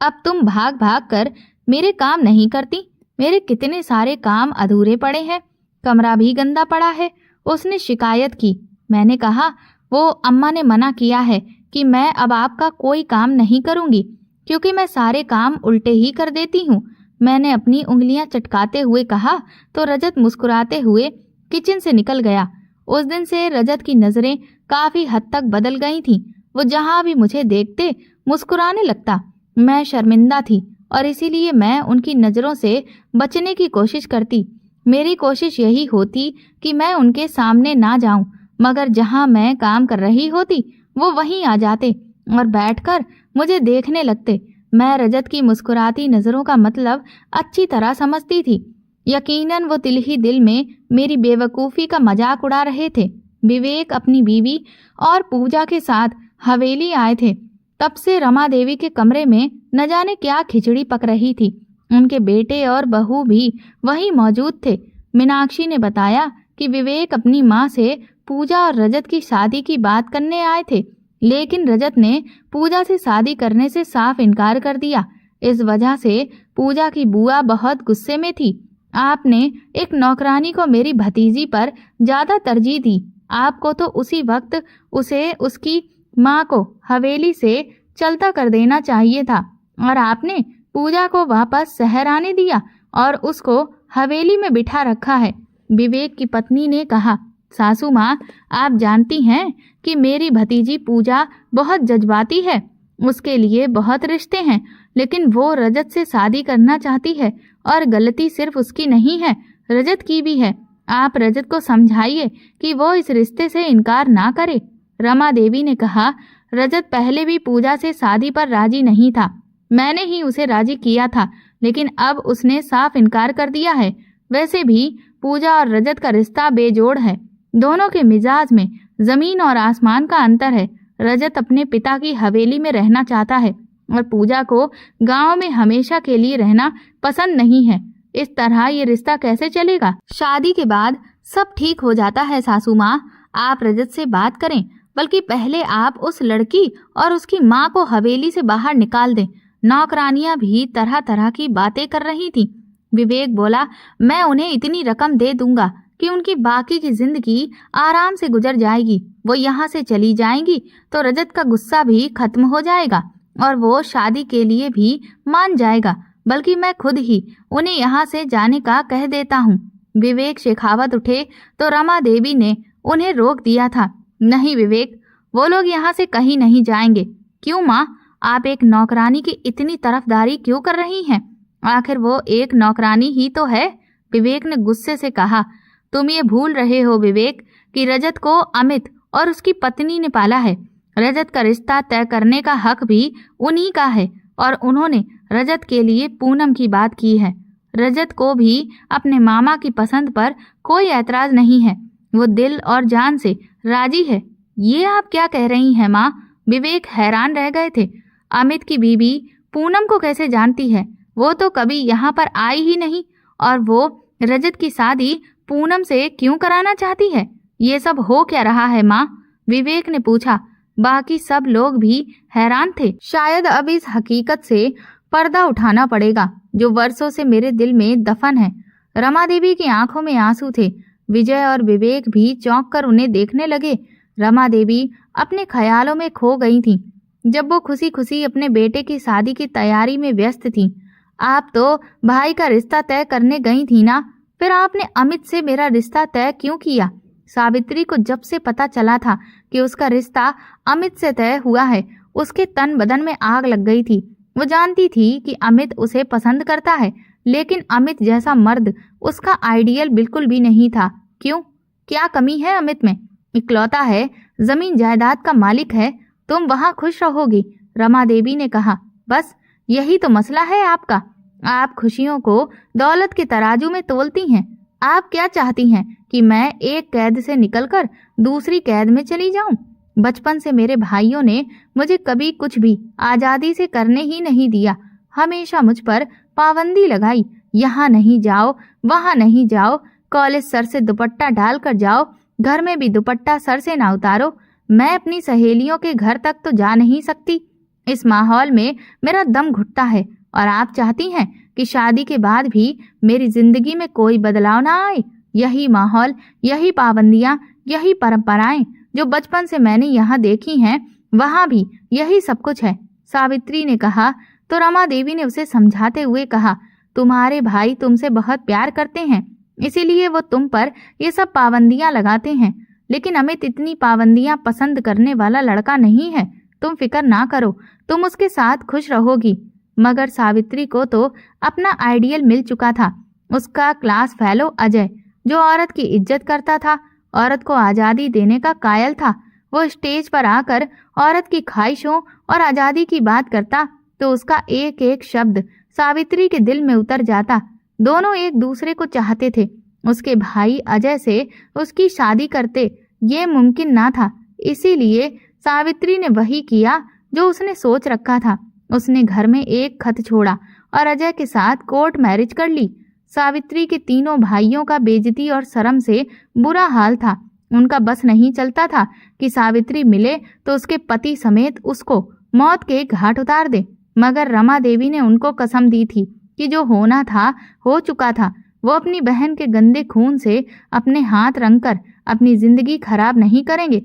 अब तुम भाग भाग कर मेरे काम नहीं करती। मेरे कितने सारे काम अधूरे पड़े हैं, कमरा भी गंदा पड़ा है। उसने शिकायत की। मैंने कहा, वो अम्मा ने मना किया है कि मैं अब आपका कोई काम नहीं करूंगी, क्योंकि मैं सारे काम उल्टे ही कर देती हूँ। मैंने अपनी उंगलियां चटकाते हुए कहा तो रजत मुस्कुराते हुए किचन से निकल गया। उस दिन से रजत की नज़रें काफ़ी हद तक बदल गई थीं। वो जहाँ भी मुझे देखते मुस्कुराने लगता। मैं शर्मिंदा थी और इसीलिए मैं उनकी नज़रों से बचने की कोशिश करती। मेरी कोशिश यही होती कि मैं उनके सामने ना जाऊं, मगर जहां मैं काम कर रही होती वो वहीं आ जाते और बैठकर मुझे देखने लगते। मैं रजत की मुस्कुराती नज़रों का मतलब अच्छी तरह समझती थी। यकीनन वो दिल ही दिल में मेरी बेवकूफ़ी का मजाक उड़ा रहे थे। विवेक अपनी बीवी और पूजा के साथ हवेली आए थे। तब से रमा देवी के कमरे में न जाने क्या खिचड़ी पक रही थी। उनके बेटे और बहू भी वहीं मौजूद थे। मीनाक्षी ने बताया कि विवेक अपनी माँ से पूजा और रजत की शादी की बात करने आए थे, लेकिन रजत ने पूजा से शादी करने से साफ इनकार कर दिया। इस वजह से पूजा की बुआ बहुत गुस्से में थी। आपने एक नौकरानी को मेरी भतीजी पर ज़्यादा तरजीह दी। आपको तो उसी वक्त उसे उसकी माँ को हवेली से चलता कर देना चाहिए था, और आपने पूजा को वापस शहर आने दिया और उसको हवेली में बिठा रखा है। विवेक की पत्नी ने कहा, सासू माँ, आप जानती हैं कि मेरी भतीजी पूजा बहुत जज्बाती है। उसके लिए बहुत रिश्ते हैं, लेकिन वो रजत से शादी करना चाहती है और गलती सिर्फ उसकी नहीं है, रजत की भी है। आप रजत को समझाइए कि वो इस रिश्ते से इनकार ना करे। रमा देवी ने कहा, रजत पहले भी पूजा से शादी पर राजी नहीं था। मैंने ही उसे राजी किया था, लेकिन अब उसने साफ इनकार कर दिया है। वैसे भी पूजा और रजत का रिश्ता बेजोड़ है। दोनों के मिजाज में जमीन और आसमान का अंतर है। रजत अपने पिता की हवेली में रहना चाहता है और पूजा को गांव में हमेशा के लिए रहना पसंद नहीं है। इस तरह ये रिश्ता कैसे चलेगा? शादी के बाद सब ठीक हो जाता है सासू माँ। आप रजत से बात करें, बल्कि पहले आप उस लड़की और उसकी माँ को हवेली से बाहर निकाल दें। नौकरानियां भी तरह तरह की बातें कर रही थीं। विवेक बोला, मैं उन्हें इतनी रकम दे दूंगा कि उनकी बाकी की जिंदगी आराम से गुजर जाएगी। वो यहाँ से चली जाएंगी तो रजत का गुस्सा भी खत्म हो जाएगा और वो शादी के लिए भी मान जाएगा। बल्कि मैं खुद ही उन्हें यहाँ से जाने का कह देता हूँ। विवेक शेखावत उठे तो रमा देवी ने उन्हें रोक दिया था। नहीं विवेक, वो लोग यहाँ से कहीं नहीं जाएंगे। क्यों माँ, आप एक नौकरानी की इतनी तरफदारी क्यों कर रही हैं? आखिर वो एक नौकरानी ही तो है। विवेक ने गुस्से से कहा। तुम ये भूल रहे हो विवेक कि रजत को अमित और उसकी पत्नी ने पाला है। रजत का रिश्ता तय करने का हक भी उन्हीं का है और उन्होंने रजत के लिए पूनम की बात की है। रजत को भी अपने मामा की पसंद पर कोई ऐतराज नहीं है। वो दिल और जान से राजी है। ये आप क्या कह रही हैं माँ? विवेक हैरान रह गए थे। अमित की बीवी पूनम को कैसे जानती है? वो तो कभी यहाँ पर आई ही नहीं। और वो रजत की शादी पूनम से क्यों कराना चाहती है? ये सब हो क्या रहा है माँ? विवेक ने पूछा। बाकी सब लोग भी हैरान थे। शायद अब इस हकीकत से पर्दा उठाना पड़ेगा जो वर्षों से मेरे दिल में दफन है। रमा देवी की आंखों में आंसू थे। विजय और विवेक भी चौंक कर उन्हें देखने लगे। रमा देवी अपने ख्यालों में खो गई थीं। जब वो खुशी खुशी अपने बेटे की शादी की तैयारी में व्यस्त थीं। आप तो भाई का रिश्ता तय करने गई थी ना, फिर आपने अमित से मेरा रिश्ता तय क्यों किया? सावित्री को जब से पता चला था कि उसका रिश्ता अमित से तय हुआ है, उसके तन बदन में आग लग गई थी। वो जानती थी कि अमित उसे पसंद करता है, लेकिन अमित जैसा मर्द उसका आइडियल बिल्कुल भी नहीं था। क्यों? क्या कमी है अमित में? इकलौता है, जमीन जायदाद का मालिक है, तुम वहां खुश रहोगी। रमा देवी ने कहा। बस यही तो मसला है आपका। आप खुशियों को दौलत के तराजू में तोलती हैं। आप क्या चाहती हैं कि मैं एक कैद से निकलकर दूसरी कैद में चली जाऊं? बचपन से मेरे भाइयों ने मुझे कभी कुछ भी आजादी से करने ही नहीं दिया। हमेशा मुझ पर पाबंदी लगाई। यहाँ नहीं जाओ, वहाँ नहीं जाओ, कॉलेज सर से दुपट्टा डाल कर जाओ, घर में भी दुपट्टा सर से ना उतारो। मैं अपनी सहेलियों के घर तक तो जा नहीं सकती। इस माहौल में मेरा दम घुटता है और आप चाहती हैं कि शादी के बाद भी मेरी जिंदगी में कोई बदलाव ना आए। यही माहौल, यही पाबंदियां, यही परंपराएं जो बचपन से मैंने यहाँ देखी हैं, वहाँ भी यही सब कुछ है। सावित्री ने कहा तो रमा देवी ने उसे समझाते हुए कहा, तुम्हारे भाई तुमसे बहुत प्यार करते हैं, इसीलिए वो तुम पर ये सब पाबंदियां लगाते हैं। लेकिन अमित इतनी पाबंदियां पसंद करने वाला लड़का नहीं है। तुम फिक्र ना करो, तुम उसके साथ खुश रहोगी। मगर सावित्री को तो अपना आइडियल मिल चुका था। उसका क्लास फेलो अजय, जो औरत की इज्जत करता था, औरत को आज़ादी देने का कायल था। वो स्टेज पर आकर औरत की ख्वाहिशों और आज़ादी की बात करता तो उसका एक एक शब्द सावित्री के दिल में उतर जाता। दोनों एक दूसरे को चाहते थे। उसके भाई अजय से उसकी शादी करते ये मुमकिन ना था। इसीलिए सावित्री ने वही किया जो उसने सोच रखा था। उसने घर में एक खत छोड़ा और अजय के साथ कोर्ट मैरिज कर ली। सावित्री के तीनों भाइयों का बेइज्जती और शर्म से बुरा हाल था। उनका बस नहीं चलता था कि सावित्री मिले तो उसके पति समेत उसको मौत के घाट उतार दे। मगर रमा देवी ने उनको कसम दी थी कि जो होना था हो चुका था। वो अपनी बहन के गंदे खून से अपने हाथ रंगकर अपनी जिंदगी खराब नहीं करेंगे।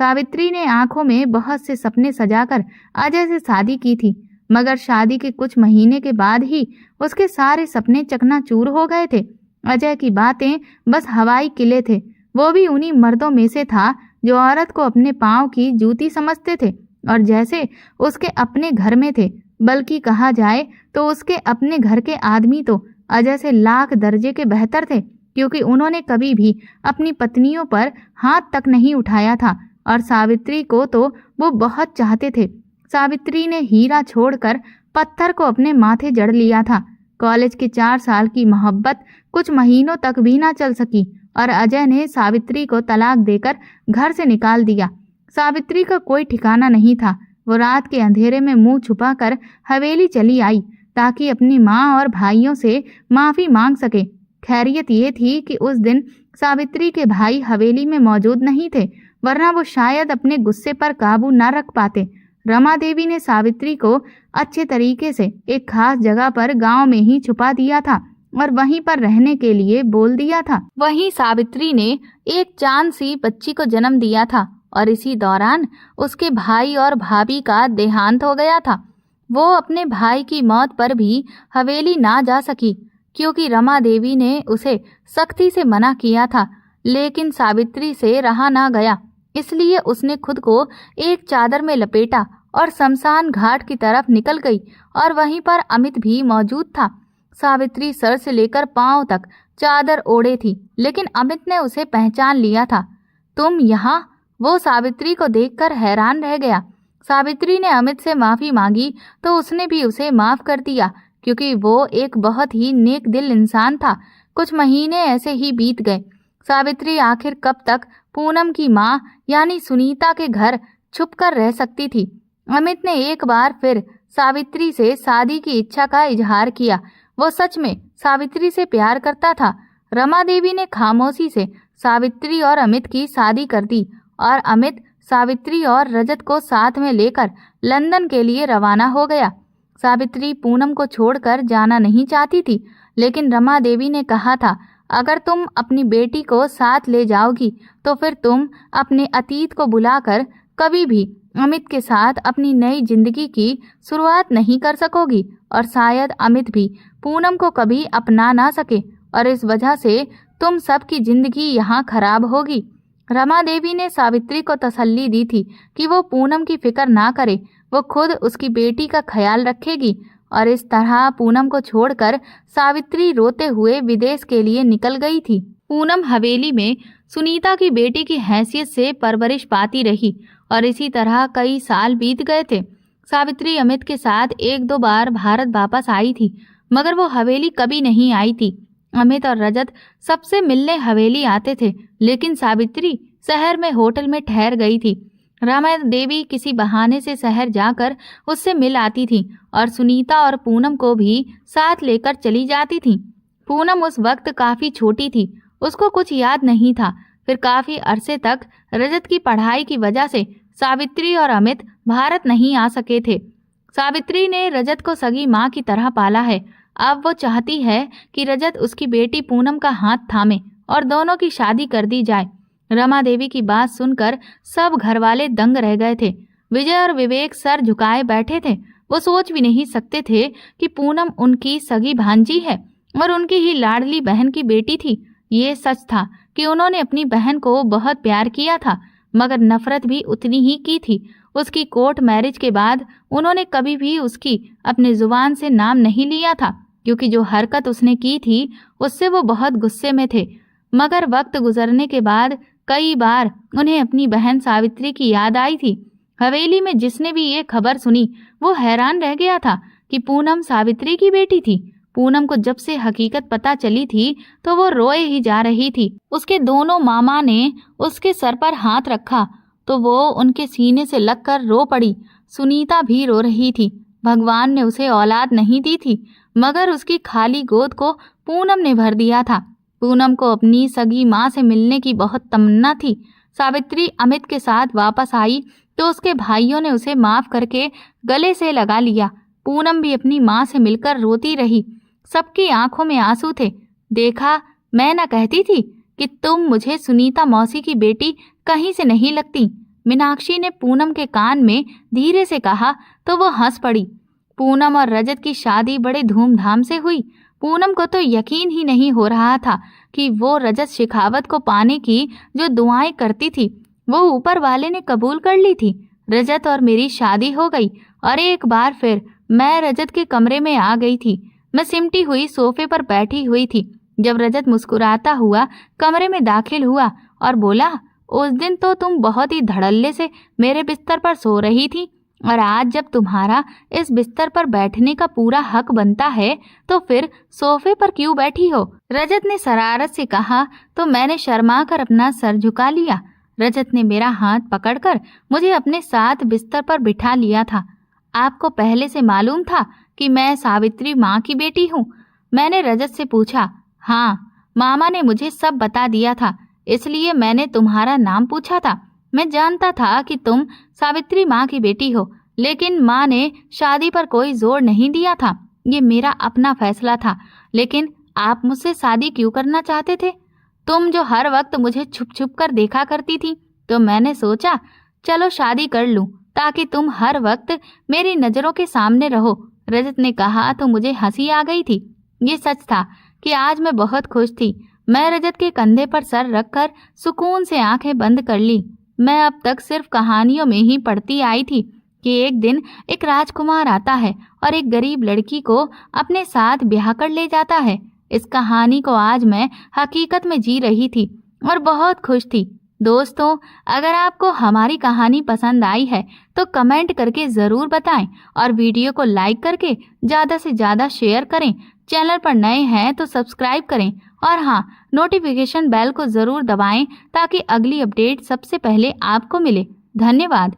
सावित्री ने आंखों में बहुत से सपने सजाकर अजय से शादी की थी, मगर शादी के कुछ महीने के बाद ही उसके सारे सपने चकनाचूर हो गए थे। अजय की बातें बस हवाई किले थे। वो भी उन्हीं मर्दों में से था जो औरत को अपने पांव की जूती समझते थे और जैसे उसके अपने घर में थे। बल्कि कहा जाए तो उसके अपने घर के आदमी तो अजय से लाख दर्जे के बेहतर थे, क्योंकि उन्होंने कभी भी अपनी पत्नियों पर हाथ तक नहीं उठाया था और सावित्री को तो वो बहुत चाहते थे। सावित्री ने हीरा छोड़कर पत्थर को अपने माथे जड़ लिया था। कॉलेज के 4 साल की मोहब्बत कुछ महीनों तक भी ना चल सकी और अजय ने सावित्री को तलाक देकर घर से निकाल दिया। सावित्री का कोई ठिकाना नहीं था। वो रात के अंधेरे में मुंह छुपाकर हवेली चली आई ताकि अपनी माँ और भाइयों से माफी मांग सके। खैरियत ये थी कि उस दिन सावित्री के भाई हवेली में मौजूद नहीं थे, वरना वो शायद अपने गुस्से पर काबू न रख पाते। रमा देवी ने सावित्री को अच्छे तरीके से एक खास जगह पर गांव में ही छुपा दिया था और वहीं पर रहने के लिए बोल दिया था। वहीं सावित्री ने एक चांद सी बच्ची को जन्म दिया था और इसी दौरान उसके भाई और भाभी का देहांत हो गया था। वो अपने भाई की मौत पर भी हवेली ना जा सकी क्योंकि रमा देवी ने उसे सख्ती से मना किया था, लेकिन सावित्री से रहा ना गया। इसलिए उसने खुद को एक चादर में लपेटा और शमशान घाट की तरफ निकल गई और वहीं पर अमित भी मौजूद था। सावित्री सर से लेकर पांव तक चादर ओढ़े थी, लेकिन अमित ने उसे पहचान लिया था। तुम यहाँ? वो सावित्री को देखकर हैरान रह गया। सावित्री ने अमित से माफी मांगी तो उसने भी उसे माफ कर दिया, क्योंकि वो एक बहुत ही नेक दिल इंसान था। कुछ महीने ऐसे ही बीत गए। सावित्री आखिर कब तक पूनम की माँ यानी सुनीता के घर छुपकर रह सकती थी। अमित ने एक बार फिर सावित्री से शादी की इच्छा का इजहार किया। वो सच में सावित्री से प्यार करता था। रमा देवी ने खामोशी से सावित्री और अमित की शादी कर दी और अमित सावित्री और रजत को साथ में लेकर लंदन के लिए रवाना हो गया। सावित्री पूनम को छोड़कर जाना नहीं चाहती थी, लेकिन रमा देवी ने कहा था, अगर तुम अपनी बेटी को साथ ले जाओगी तो फिर तुम अपने अतीत को भुलाकर कभी भी अमित के साथ अपनी नई जिंदगी की शुरुआत नहीं कर सकोगी और शायद अमित भी पूनम को कभी अपना ना सके और इस वजह से तुम सबकी जिंदगी यहाँ खराब होगी। रमा देवी ने सावित्री को तसल्ली दी थी कि वो पूनम की फिक्र ना करे, वो खुद उसकी बेटी का ख्याल रखेगी। और इस तरह पूनम को छोड़कर सावित्री रोते हुए विदेश के लिए निकल गई थी। पूनम हवेली में सुनीता की बेटी की हैसियत से परवरिश पाती रही और इसी तरह कई साल बीत गए थे। सावित्री अमित के साथ एक दो बार भारत वापस आई थी, मगर वो हवेली कभी नहीं आई थी। अमित और रजत सबसे मिलने हवेली आते थे, लेकिन सावित्री शहर में होटल में ठहर गई थी। रमा देवी किसी बहाने से शहर जाकर उससे मिल आती थी और सुनीता और पूनम को भी साथ लेकर चली जाती थी। पूनम उस वक्त काफ़ी छोटी थी, उसको कुछ याद नहीं था। फिर काफ़ी अरसे तक रजत की पढ़ाई की वजह से सावित्री और अमित भारत नहीं आ सके थे। सावित्री ने रजत को सगी माँ की तरह पाला है। अब वो चाहती है कि रजत उसकी बेटी पूनम का हाथ थामे और दोनों की शादी कर दी जाए। रमा देवी की बात सुनकर सब घरवाले दंग रह गए थे। विजय और विवेक सर झुकाए बैठे थे। वो सोच भी नहीं सकते थे कि पूनम उनकी सगी भांजी है और उनकी ही लाडली बहन की बेटी थी। ये सच था कि उन्होंने अपनी बहन को बहुत प्यार किया था, मगर नफरत भी उतनी ही की थी। उसकी कोर्ट मैरिज के बाद उन्होंने कभी भी उसकी अपने जुबान से नाम नहीं लिया था, क्योंकि जो हरकत उसने की थी उससे वो बहुत गुस्से में थे। मगर वक्त गुजरने के बाद कई बार उन्हें अपनी बहन सावित्री की याद आई थी। हवेली में जिसने भी ये खबर सुनी वो हैरान रह गया था कि पूनम सावित्री की बेटी थी। पूनम को जब से हकीकत पता चली थी तो वो रोए ही जा रही थी। उसके दोनों मामा ने उसके सर पर हाथ रखा तो वो उनके सीने से लगकर रो पड़ी। सुनीता भी रो रही थी। भगवान ने उसे औलाद नहीं दी थी, मगर उसकी खाली गोद को पूनम ने भर दिया था। पूनम को अपनी सगी माँ से मिलने की बहुत तमन्ना थी। सावित्री अमित के साथ वापस आई तो उसके भाइयों ने उसे माफ करके गले से लगा लिया। पूनम भी अपनी माँ से मिलकर रोती रही। सबकी आंखों में आंसू थे। देखा, मैं न कहती थी कि तुम मुझे सुनीता मौसी की बेटी कहीं से नहीं लगती। मीनाक्षी ने पूनम के कान में धीरे से कहा तो वो हंस पड़ी। पूनम और रजत की शादी बड़े धूमधाम से हुई। पूनम को तो यकीन ही नहीं हो रहा था कि वो रजत शेखावत को पाने की जो दुआएं करती थी वो ऊपर वाले ने कबूल कर ली थी। रजत और मेरी शादी हो गई और एक बार फिर मैं रजत के कमरे में आ गई थी। मैं सिमटी हुई सोफे पर बैठी हुई थी जब रजत मुस्कुराता हुआ कमरे में दाखिल हुआ और बोला, उस दिन तो तुम बहुत ही धड़ल्ले से मेरे बिस्तर पर सो रही थी और आज जब तुम्हारा इस बिस्तर पर बैठने का पूरा हक बनता है तो फिर सोफे पर क्यों बैठी हो? रजत ने शरारत से कहा तो मैंने शर्मा कर अपना सर झुका लिया। रजत ने मेरा हाथ पकड़कर मुझे अपने साथ बिस्तर पर बिठा लिया था। आपको पहले से मालूम था कि मैं सावित्री माँ की बेटी हूँ? मैंने रजत से पूछा। हाँ, मामा ने मुझे सब बता दिया था, इसलिए मैंने तुम्हारा नाम पूछा था। मैं जानता था कि तुम सावित्री माँ की बेटी हो, लेकिन माँ ने शादी पर कोई जोर नहीं दिया था। ये मेरा अपना फैसला था। लेकिन आप मुझसे शादी क्यों करना चाहते थे? तुम जो हर वक्त मुझे छुप छुप कर देखा करती थी, तो मैंने सोचा चलो शादी कर लूं ताकि तुम हर वक्त मेरी नज़रों के सामने रहो। रजत ने कहा तो मुझे हंसी आ गई थी। ये सच था कि आज मैं बहुत खुश थी। मैं रजत के कंधे पर सर रखकर सुकून से आंखें बंद कर ली। मैं अब तक सिर्फ कहानियों में ही पढ़ती आई थी कि एक दिन एक राजकुमार आता है और एक गरीब लड़की को अपने साथ ब्याह कर ले जाता है। इस कहानी को आज मैं हकीकत में जी रही थी और बहुत खुश थी। दोस्तों, अगर आपको हमारी कहानी पसंद आई है तो कमेंट करके ज़रूर बताएं और वीडियो को लाइक करके ज़्यादा से ज़्यादा शेयर करें। चैनल पर नए हैं तो सब्सक्राइब करें और हाँ, नोटिफिकेशन बेल को ज़रूर दबाएं ताकि अगली अपडेट सबसे पहले आपको मिले। धन्यवाद।